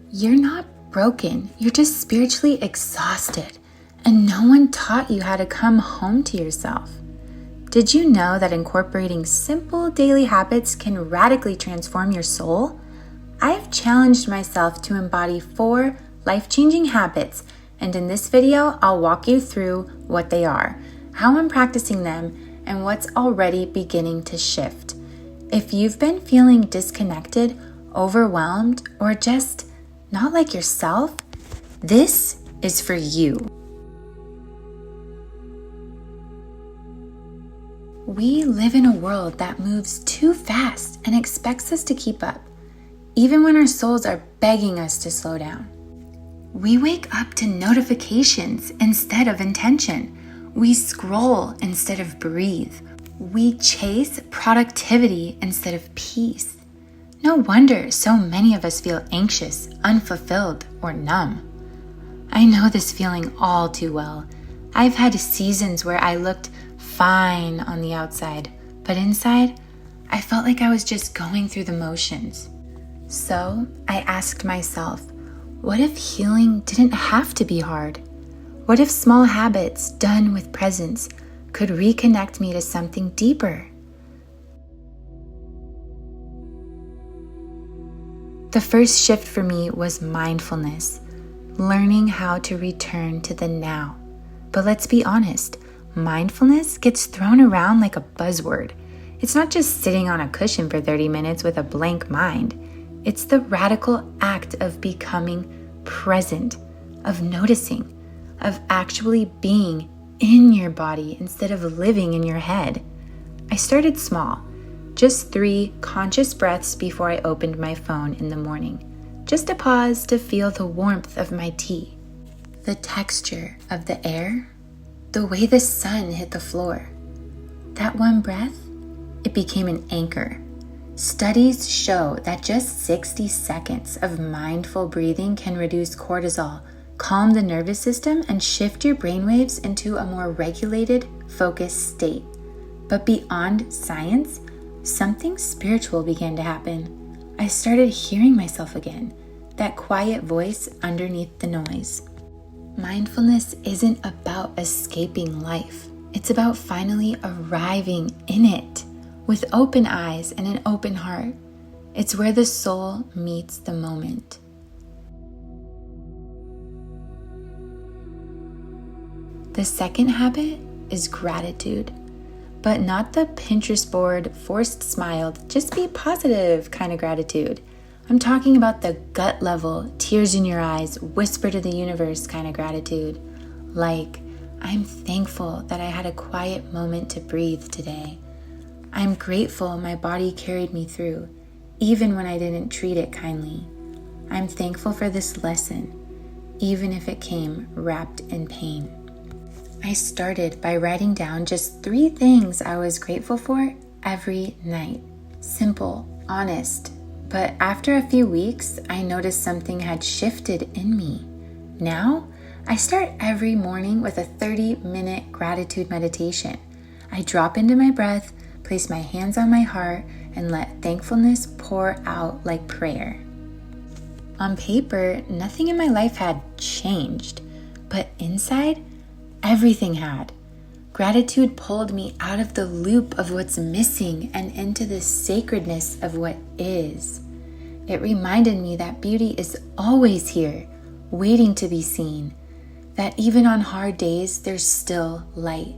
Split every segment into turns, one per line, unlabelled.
You're not broken, you're just spiritually exhausted, and no one taught you how to come home to yourself. Did you know that incorporating simple daily habits can radically transform your soul? I've challenged myself to embody 4 life-changing habits, and in this video, I'll walk you through what they are, how I'm practicing them, and what's already beginning to shift. If you've been feeling disconnected, overwhelmed, or just not like yourself, this is for you. We live in a world that moves too fast and expects us to keep up, even when our souls are begging us to slow down. We wake up to notifications instead of intention. We scroll instead of breathe. We chase productivity instead of peace. No wonder so many of us feel anxious, unfulfilled, or numb. I know this feeling all too well. I've had seasons where I looked fine on the outside, but inside, I felt like I was just going through the motions. So I asked myself, what if healing didn't have to be hard? What if small habits done with presence could reconnect me to something deeper? The first shift for me was mindfulness, learning how to return to the now. But let's be honest, mindfulness gets thrown around like a buzzword. It's not just sitting on a cushion for 30 minutes with a blank mind. It's the radical act of becoming present, of noticing, of actually being in your body instead of living in your head. I started small, just 3 conscious breaths before I opened my phone in the morning. Just a pause to feel the warmth of my tea, the texture of the air, the way the sun hit the floor. That one breath, it became an anchor. Studies show that just 60 seconds of mindful breathing can reduce cortisol, calm the nervous system, and shift your brainwaves into a more regulated, focused state. But beyond science, something spiritual began to happen. I started hearing myself again, that quiet voice underneath the noise. Mindfulness isn't about escaping life. It's about finally arriving in it with open eyes and an open heart. It's where the soul meets the moment. The second habit is gratitude, but not the Pinterest board, forced smiled, just be positive kind of gratitude. I'm talking about the gut level, tears in your eyes, whisper to the universe kind of gratitude. Like, I'm thankful that I had a quiet moment to breathe today. I'm grateful my body carried me through, even when I didn't treat it kindly. I'm thankful for this lesson, even if it came wrapped in pain. I started by writing down just 3 things I was grateful for every night. Simple, honest. But after a few weeks, I noticed something had shifted in me. Now, I start every morning with a 30-minute gratitude meditation. I drop into my breath, place my hands on my heart, and let thankfulness pour out like prayer. On paper, nothing in my life had changed, but inside, everything had. Gratitude pulled me out of the loop of what's missing and into the sacredness of what is. It reminded me that beauty is always here, waiting to be seen, that even on hard days, there's still light.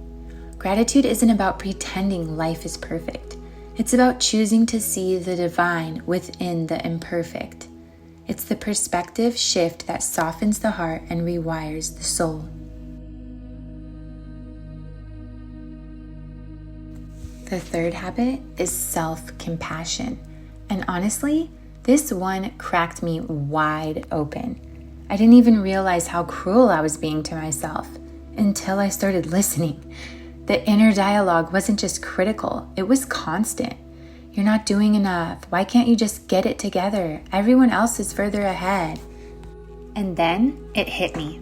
Gratitude isn't about pretending life is perfect. It's about choosing to see the divine within the imperfect. It's the perspective shift that softens the heart and rewires the soul. The third habit is self-compassion. And honestly, this one cracked me wide open. I didn't even realize how cruel I was being to myself until I started listening. The inner dialogue wasn't just critical, it was constant. You're not doing enough. Why can't you just get it together? Everyone else is further ahead. And then it hit me.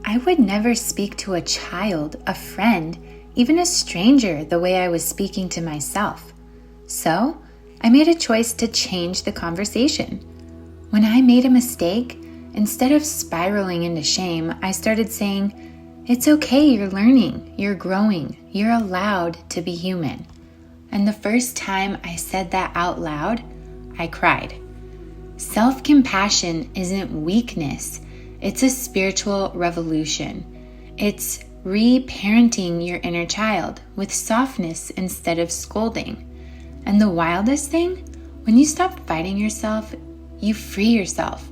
I would never speak to a child, a friend, even a stranger the way I was speaking to myself. So I made a choice to change the conversation. When I made a mistake, Instead of spiraling into shame, I started saying, it's okay, you're learning, you're growing, you're allowed to be human. And the first time I said that out loud, I cried. Self-compassion isn't weakness, it's a spiritual revolution. It's re-parenting your inner child with softness instead of scolding. And the wildest thing, when you stop fighting yourself, you free yourself.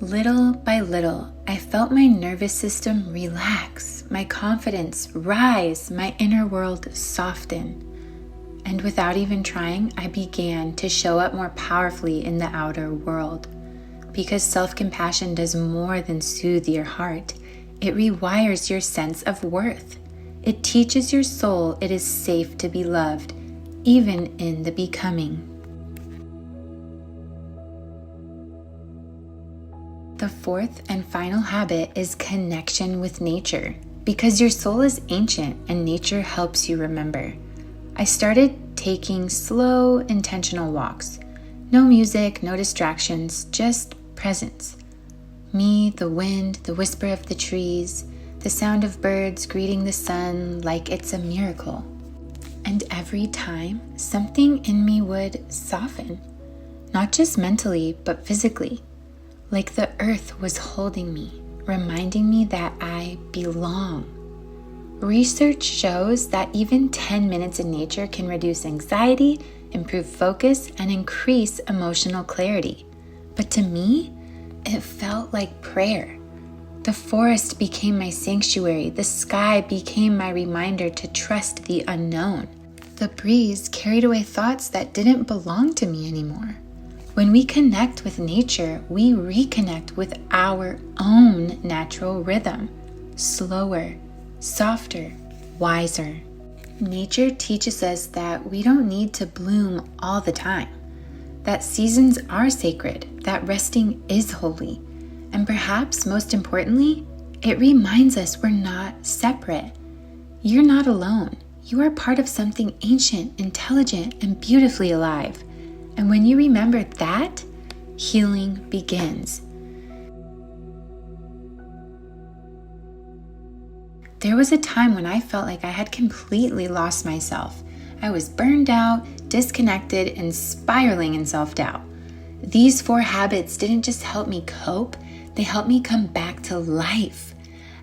Little by little, I felt my nervous system relax, my confidence rise, my inner world soften. And without even trying, I began to show up more powerfully in the outer world. Because self-compassion does more than soothe your heart. It rewires your sense of worth. It teaches your soul it is safe to be loved, even in the becoming. The fourth and final habit is connection with nature, because your soul is ancient and nature helps you remember. I started taking slow, intentional walks. No music, no distractions, just presence. Me, the wind, the whisper of the trees, the sound of birds greeting the sun like it's a miracle. And every time, something in me would soften, not just mentally, but physically. Like the earth was holding me, reminding me that I belong. Research shows that even 10 minutes in nature can reduce anxiety, improve focus, and increase emotional clarity. But to me, it felt like prayer. The forest became my sanctuary. The sky became my reminder to trust the unknown. The breeze carried away thoughts that didn't belong to me anymore. When we connect with nature, we reconnect with our own natural rhythm. Slower, softer, wiser. Nature teaches us that we don't need to bloom all the time, that seasons are sacred, that resting is holy, and perhaps most importantly, it reminds us we're not separate. You're not alone. You are part of something ancient, intelligent, and beautifully alive. And when you remember that, healing begins. There was a time when I felt like I had completely lost myself. I was burned out, disconnected, and spiraling in self-doubt. These 4 habits didn't just help me cope, they helped me come back to life.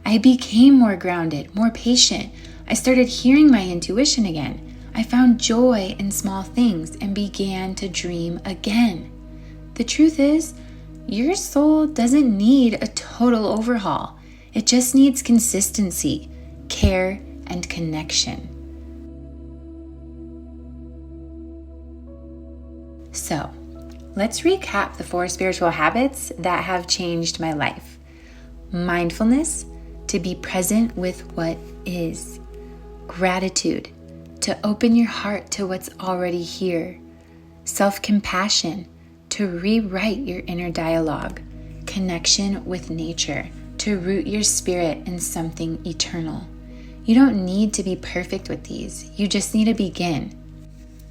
I became more grounded, more patient. I started hearing my intuition again. I found joy in small things and began to dream again. The truth is, your soul doesn't need a total overhaul. It just needs consistency, care, and connection. So, let's recap the 4 spiritual habits that have changed my life. Mindfulness, to be present with what is. Gratitude, to open your heart to what's already here. Self-compassion, to rewrite your inner dialogue. Connection with nature, to root your spirit in something eternal. You don't need to be perfect with these. You just need to begin.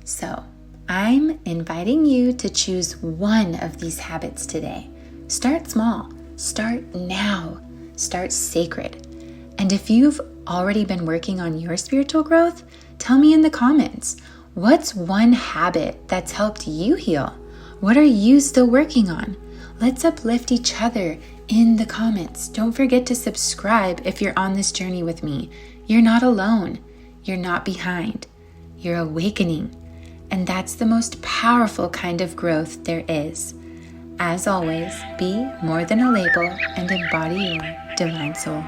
So, I'm inviting you to choose one of these habits today. Start small. Start now. Start sacred. And if you've already been working on your spiritual growth, tell me in the comments, what's one habit that's helped you heal? What are you still working on? Let's uplift each other in the comments. Don't forget to subscribe if you're on this journey with me. You're not alone. You're not behind. You're awakening. And that's the most powerful kind of growth there is. As always, be more than a label and embody your divine soul.